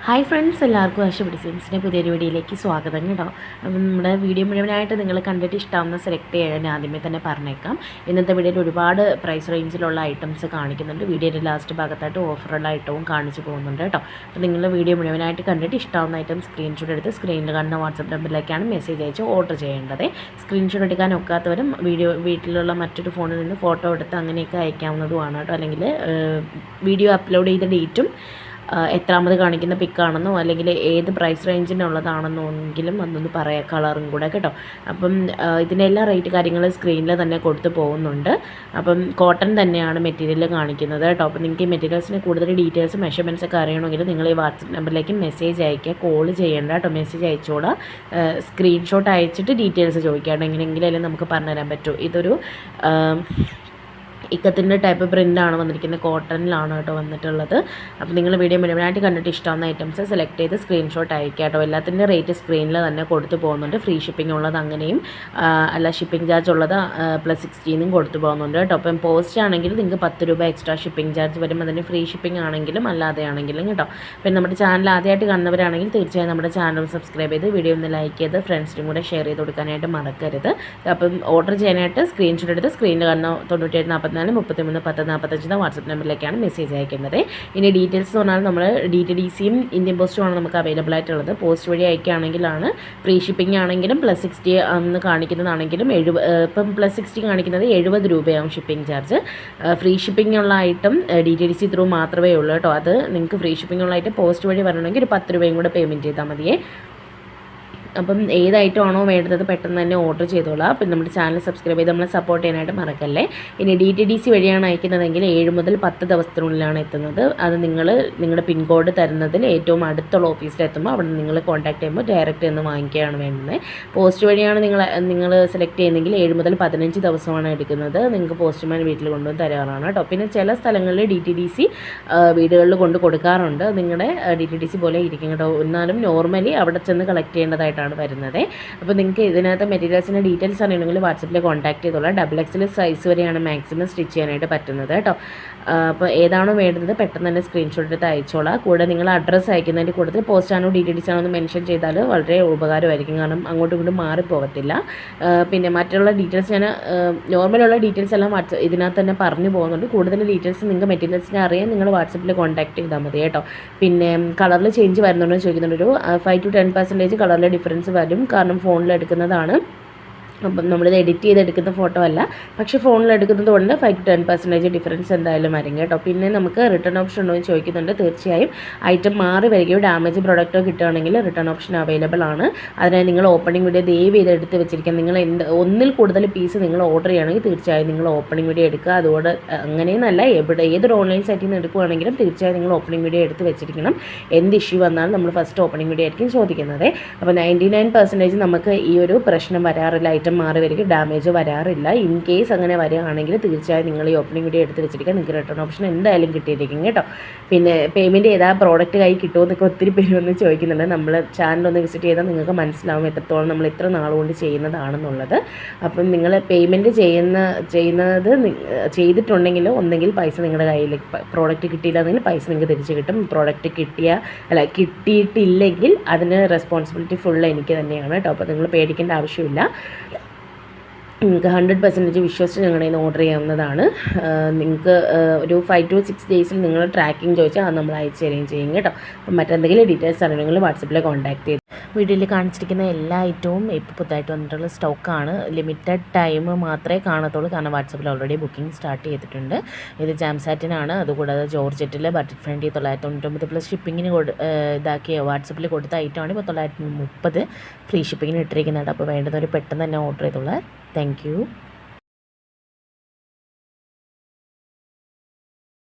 Hi friends, എല്ലാവർക്കും ആശുപത്രി ഡിസൈൻസിൻ്റെ പുതിയൊരു വീഡിയോയിലേക്ക് സ്വാഗതം കേട്ടോ. അപ്പം നമ്മുടെ വീഡിയോ മുഴുവനായിട്ട് നിങ്ങൾ കണ്ടിട്ട് ഇഷ്ടമാവുന്ന സെലക്ട് ചെയ്യാൻ ആദ്യമേ തന്നെ പറഞ്ഞേക്കാം. ഇന്നത്തെ വീഡിയോയിൽ ഒരുപാട് പ്രൈസ് റേഞ്ചിലുള്ള ഐറ്റംസ് കാണിക്കുന്നുണ്ട്. വീഡിയോയുടെ ലാസ്റ്റ് ഭാഗത്തായിട്ട് ഓഫറുള്ള ഐറ്റവും കാണിച്ചു പോകുന്നുണ്ട് കേട്ടോ. അപ്പോൾ നിങ്ങൾ വീഡിയോ മുഴുവനായിട്ട് കണ്ടിട്ട് ഇഷ്ടമാവുന്ന ഐറ്റം സ്ക്രീൻഷോട്ട് എടുത്ത് സ്ക്രീനിൽ കാണുന്ന വാട്സപ്പ് നമ്പറിലേക്കാണ് മെസ്സേജ് അയച്ച് ഓർഡർ ചെയ്യേണ്ടത്. സ്ക്രീൻഷോട്ട് എടുക്കാൻ ഒക്കാത്തവരും വീട്ടിലുള്ള മറ്റൊരു ഫോണിൽ നിന്ന് ഫോട്ടോ എടുത്ത് അങ്ങനെയൊക്കെ അയക്കാവുന്നതുമാണ് കേട്ടോ. അല്ലെങ്കിൽ വീഡിയോ അപ്ലോഡ് ചെയ്ത ഡേറ്റും എത്രാമത് കാണിക്കുന്ന പിക്കാണെന്നോ അല്ലെങ്കിൽ ഏത് പ്രൈസ് റേഞ്ചിനുള്ളതാണെന്നോ എങ്കിലും അതൊന്ന് പറയാം, കളറും കൂടെ കേട്ടോ. അപ്പം ഇതിൻ്റെ എല്ലാ റേറ്റ് കാര്യങ്ങൾ സ്ക്രീനിൽ തന്നെ കൊടുത്തു പോകുന്നുണ്ട്. അപ്പം കോട്ടൺ തന്നെയാണ് മെറ്റീരിയൽ കാണിക്കുന്നത് കേട്ടോ. അപ്പോൾ നിങ്ങൾക്ക് ഈ മെറ്റീരിയൽസിന് കൂടുതൽ ഡീറ്റെയിൽസ് മെഷർമെൻറ്റ്സ് ഒക്കെ അറിയണമെങ്കിൽ നിങ്ങൾ ഈ വാട്സപ്പ് നമ്പറിലേക്ക് മെസ്സേജ് അയക്കുക, കോൾ ചെയ്യേണ്ട കേട്ടോ. മെസ്സേജ് അയച്ചോളാം, സ്ക്രീൻഷോട്ട് അയച്ചിട്ട് ഡീറ്റെയിൽസ് ചോദിക്കാം. എങ്ങനെയെങ്കിലും നമുക്ക് പറഞ്ഞുതരാൻ പറ്റും. ഇതൊരു ഇക്കത്തിൻ്റെ ടൈപ്പ് പ്രിൻ്റാണ് വന്നിരിക്കുന്നത്, കോട്ടണിലാണ് കേട്ടോ വന്നിട്ടുള്ളത്. അപ്പോൾ നിങ്ങൾ വീഡിയോ മുഴുവനായിട്ട് കണ്ടിട്ട് ഇഷ്ടമാവുന്ന ഐറ്റംസ് സെലക്ട് ചെയ്ത് സ്ക്രീൻഷോട്ട് അയക്കുക കേട്ടോ. എല്ലാത്തിൻ്റെ റേറ്റ് സ്ക്രീനിൽ തന്നെ കൊടുത്തു പോകുന്നുണ്ട്. ഫ്രീ ഷിപ്പിംഗ് ഉള്ളത് അങ്ങനെയും അല്ല ഷിപ്പിംഗ് ചാർജ് ഉള്ളത് +16 കൊടുത്തു പോകുന്നുണ്ട് കേട്ടോ. അപ്പം പോസ്റ്റ് ആണെങ്കിൽ നിങ്ങൾക്ക് 10 രൂപ എക്സ്ട്രാ ഷിപ്പിംഗ് ചാർജ് വരും. അതിന് ഫ്രീ ഷിപ്പിംഗ് ആണെങ്കിലും അല്ലാതെ ആണെങ്കിലും കേട്ടോ. പിന്നെ നമ്മുടെ ചാനൽ ആദ്യമായിട്ട് കാണുന്നവരാണെങ്കിൽ തീർച്ചയായും നമ്മുടെ ചാനൽ സബ്സ്ക്രൈബ് ചെയ്ത് വീഡിയോ ഒന്ന് ലൈക്ക് ചെയ്ത് ഫ്രണ്ട്സിനും കൂടെ ഷെയർ ചെയ്ത് കൊടുക്കാനായിട്ട് മറക്കരുത്. അപ്പം ഓർഡർ ചെയ്യാനായിട്ട് സ്ക്രീൻഷോട്ട് എടുത്ത് സ്ക്രീനിൽ കാണുന്ന 9744 33 10 45 വാട്സപ്പ് നമ്പറിലേക്കാണ് മെസ്സേജ് അയക്കേണ്ടത്. ഇനി ഡീറ്റെയിൽസ് എന്ന് പറഞ്ഞാൽ നമ്മൾ DTDCയും ഇന്ത്യൻ പോസ്റ്റുമാണ് നമുക്ക് അവൈലബിൾ ആയിട്ടുള്ളത്. പോസ്റ്റ് വഴി അയക്കുകയാണെങ്കിലാണ് ഫ്രീ ഷിപ്പിംഗ് ആണെങ്കിലും +60 എന്ന് കാണിക്കുന്നതാണെങ്കിലും ഇപ്പം +60 കാണിക്കുന്നത് 70 രൂപയാവും ഷിപ്പിംഗ് ചാർജ്. ഫ്രീ ഷിപ്പിംഗ് ഉള്ള ഐറ്റം DTDC ത്രൂ മാത്രമേ ഉള്ളൂ കേട്ടോ. അത് നിങ്ങൾക്ക് ഫ്രീ ഷിപ്പിംഗ് ഉള്ള ഐറ്റം പോസ്റ്റ് വഴി വരണമെങ്കിൽ ഒരു 10 രൂപയും കൂടെ പേയ്മെൻറ്റ് ചെയ്താൽ മതിയേ. അപ്പം ഏത് ഐറ്റം ആണോ വേണ്ടത് പെട്ടെന്ന് തന്നെ ഓർഡർ ചെയ്തോളാം. അപ്പം നമ്മുടെ ചാനൽ സബ്സ്ക്രൈബ് ചെയ്ത് നമ്മളെ സപ്പോർട്ട് ചെയ്യാനായിട്ട് മറക്കല്ലേ. ഇനി DTDC വഴിയാണ് അയക്കുന്നതെങ്കിൽ 7 മുതൽ 10 ദിവസത്തിനുള്ളിലാണ് എത്തുന്നത്. അത് നിങ്ങളുടെ പിൻകോഡ് തരുന്നതിൽ ഏറ്റവും അടുത്തുള്ള ഓഫീസിൽ എത്തുമ്പോൾ അവിടെ നിങ്ങൾ കോൺടാക്ട് ചെയ്യുമ്പോൾ ഡയറക്റ്റ് എന്ന് വാങ്ങിക്കുകയാണ് വേണ്ടത്. പോസ്റ്റ് വഴിയാണ് നിങ്ങൾ സെലക്ട് ചെയ്യുന്നതെങ്കിൽ 7 മുതൽ 15 ദിവസമാണ് എടുക്കുന്നത്. നിങ്ങൾക്ക് പോസ്റ്റ്മാൻ വീട്ടിൽ കൊണ്ടുവന്ന് തരാറാണ് കേട്ടോ. പിന്നെ ചില സ്ഥലങ്ങളിൽ DTDC വീടുകളിൽ കൊണ്ട് കൊടുക്കാറുണ്ട്. നിങ്ങളുടെ DTDC പോലെ ഇരിക്കും കേട്ടോ. എന്നാലും നോർമലി അവിടെ ചെന്ന് കളക്ട് ചെയ്യേണ്ടതായിട്ടാണ് വരുന്നത്. അപ്പോൾ നിങ്ങൾക്ക് ഇതിനകത്ത് മെറ്റീരിയൽസിൻ്റെ ഡീറ്റെയിൽസ് അറിയണമെങ്കിൽ വാട്സപ്പിൽ കോൺടാക്ട് ചെയ്തോളാം. XXL സൈസ് വരെയാണ് മാക്സിമം സ്റ്റിച്ച് ചെയ്യാനായിട്ട് പറ്റുന്നത് കേട്ടോ. അപ്പോൾ ഏതാണോ വേണ്ടത് പെട്ടെന്ന് തന്നെ സ്ക്രീൻഷോട്ട് എടുത്ത് അയച്ചോളാം. കൂടെ നിങ്ങൾ അഡ്രസ്സ് അയക്കുന്നതിൻ്റെ കൂട്ടത്തിൽ പോസ്റ്റാണോ DTDC ആണോ എന്ന് മെൻഷൻ ചെയ്താൽ വളരെ ഉപകാരമായിരിക്കും. കാരണം അങ്ങോട്ടും ഇങ്ങോട്ടും മാറിപ്പോകത്തില്ല. പിന്നെ മറ്റുള്ള ഡീറ്റെയിൽസ് ഞാൻ നോർമലുള്ള ഡീറ്റെയിൽസ് എല്ലാം ഇതിനകത്ത് തന്നെ പറഞ്ഞു പോകുന്നുണ്ട്. കൂടുതൽ ഡീറ്റെയിൽസ് നിങ്ങൾക്ക് മെറ്റീരിയൽസിനെ അറിയാൻ നിങ്ങൾ വാട്സപ്പിൽ കോൺടാക്ട് ചെയ്താൽ മതി കേട്ടോ. പിന്നെ കളറിൽ ചേഞ്ച് വരുന്നുണ്ടെന്ന് ചോദിക്കുന്നുണ്ട്. ഒരു 5 to 10% കളറിൽ ഡിഫറൻസ് വരും. കാരണം ഫോണിൽ എടുക്കുന്നതാണ്. അപ്പം നമ്മളിത് എഡിറ്റ് ചെയ്തെടുക്കുന്ന ഫോട്ടോ അല്ല, പക്ഷേ ഫോണിൽ എടുക്കുന്നത് കൊണ്ട് 5 to 10% ഡിഫറൻസ് എന്തായാലും വരും കേട്ടോ. പിന്നെ നമുക്ക് റിട്ടേൺ ഓപ്ഷൻ ഉണ്ടോ എന്ന് ചോദിക്കുന്നുണ്ട്. തീർച്ചയായും ഐറ്റം മാറി വരികയോ ഡാമേജ് പ്രോഡക്റ്റോ കിട്ടുകയാണെങ്കിൽ റിട്ടേൺ ഓപ്ഷൻ അവൈലബിൾ ആണ്. അതിനായി നിങ്ങൾ ഓപ്പണിംഗ് വീഡിയോ ദയവ് ചെയ്ത് എടുത്ത് വെച്ചിരിക്കുക. നിങ്ങൾ ഒന്നിൽ കൂടുതൽ പീസ് നിങ്ങൾ ഓർഡർ ചെയ്യുകയാണെങ്കിൽ തീർച്ചയായും നിങ്ങൾ ഓപ്പണിംഗ് വീഡിയോ എടുക്കുക. അതുകൊണ്ട് അങ്ങനെയെന്നല്ല, ഏതൊരു ഓൺലൈൻ സൈറ്റിൽ നിന്ന് എടുക്കുകയാണെങ്കിലും തീർച്ചയായും നിങ്ങൾ ഓപ്പണിംഗ് വീഡിയോ എടുത്ത് വെച്ചിരിക്കണം. എന്ത് ഇഷ്യൂ വന്നാലും നമ്മൾ ഫസ്റ്റ് ഓപ്പണിംഗ് വീഡിയോ ആയിരിക്കും ചോദിക്കുന്നത്. അപ്പോൾ 99% നമുക്ക് ഈ ഒരു പ്രശ്നം വരാറില്ല. മാറി വരിക, ഡാമേജ് വരാറില്ല. ഇൻ കേസ് അങ്ങനെ വരികയാണെങ്കിൽ തീർച്ചയായും നിങ്ങൾ ഈ ഓപ്പണിംഗ് വീഡിയോ എടുത്ത് വെച്ചിരിക്കുക. നിങ്ങൾക്ക് റിട്ടേൺ ഓപ്ഷൻ എന്തായാലും കിട്ടിയിരിക്കും കേട്ടോ. പിന്നെ പേയ്മെൻറ്റ് ചെയ്താൽ പ്രോഡക്റ്റ് കൈ കിട്ടുമോ എന്നൊക്കെ ഒത്തിരി പേര് ഒന്ന് ചോദിക്കുന്നുണ്ട്. നമ്മൾ ചാനലൊന്ന് വിസിറ്റ് ചെയ്താൽ നിങ്ങൾക്ക് മനസ്സിലാവും എത്രത്തോളം നമ്മൾ ഇത്ര നാളുകൊണ്ട് ചെയ്യുന്നതാണെന്നുള്ളത്. അപ്പം നിങ്ങൾ പേയ്മെൻറ്റ് ചെയ്യുന്നത് ചെയ്തിട്ടുണ്ടെങ്കിൽ ഒന്നെങ്കിൽ പൈസ നിങ്ങളുടെ കയ്യിൽ, പ്രോഡക്റ്റ് കിട്ടിയില്ലാന്നെങ്കിൽ പൈസ നിങ്ങൾക്ക് തിരിച്ച് കിട്ടും. പ്രോഡക്റ്റ് കിട്ടിയിട്ടില്ലെങ്കിൽ അതിന് റെസ്പോൺസിബിലിറ്റി ഫുൾ എനിക്ക് തന്നെയാണ് കേട്ടോ. അപ്പോൾ നിങ്ങൾ പേടിക്കേണ്ട ആവശ്യമില്ല. നിങ്ങൾക്ക് 100% വിശ്വസിച്ച് ഞങ്ങളുടെ കയ്യിൽ നിന്ന് ഓർഡർ ചെയ്യാവുന്നതാണ്. നിങ്ങൾക്ക് ഒരു 5 to 6 ഡേയ്സിൽ നിങ്ങൾ ട്രാക്കിംഗ് ചോദിച്ചാൽ അത് നമ്മൾ അയച്ചു തരികയും ചെയ്യും കേട്ടോ. അപ്പം മറ്റെന്തെങ്കിലും ഡീറ്റെയിൽസ് അറിയണമെങ്കിൽ വാട്സപ്പിൽ കോൺടാക്ട് ചെയ്ത്. വീഡിയോയിൽ കാണിച്ചിരിക്കുന്ന എല്ലാ ഐറ്റവും ഇപ്പോൾ പുതുതായിട്ട് വന്നിട്ടുള്ള സ്റ്റോക്കാണ്. ലിമിറ്റഡ് ടൈം മാത്രമേ കാണത്തുള്ളൂ. കാരണം വാട്സപ്പിൽ ഓൾറെഡി ബുക്കിംഗ് സ്റ്റാർട്ട് ചെയ്തിട്ടുണ്ട്. ഇത് ജാംസാറ്റിനാണ്. അതുകൂടാതെ ജോർജറ്റിൽ ബഡ്ജറ്റ് ഫ്രണ്ട്ലി 999+ ഷിപ്പിങ്ങിന് ഇതാക്കിയ വാട്സപ്പിൽ കൊടുത്ത ഐറ്റമാണ് ഇപ്പോൾ 930 ഫ്രീ ഷിപ്പിങ്ങിന് ഇട്ടിരിക്കുന്നത്. അപ്പോൾ വേണ്ടതൊരു പെട്ടെന്ന് തന്നെ ഓർഡർ ചെയ്തോളാം. Thank you.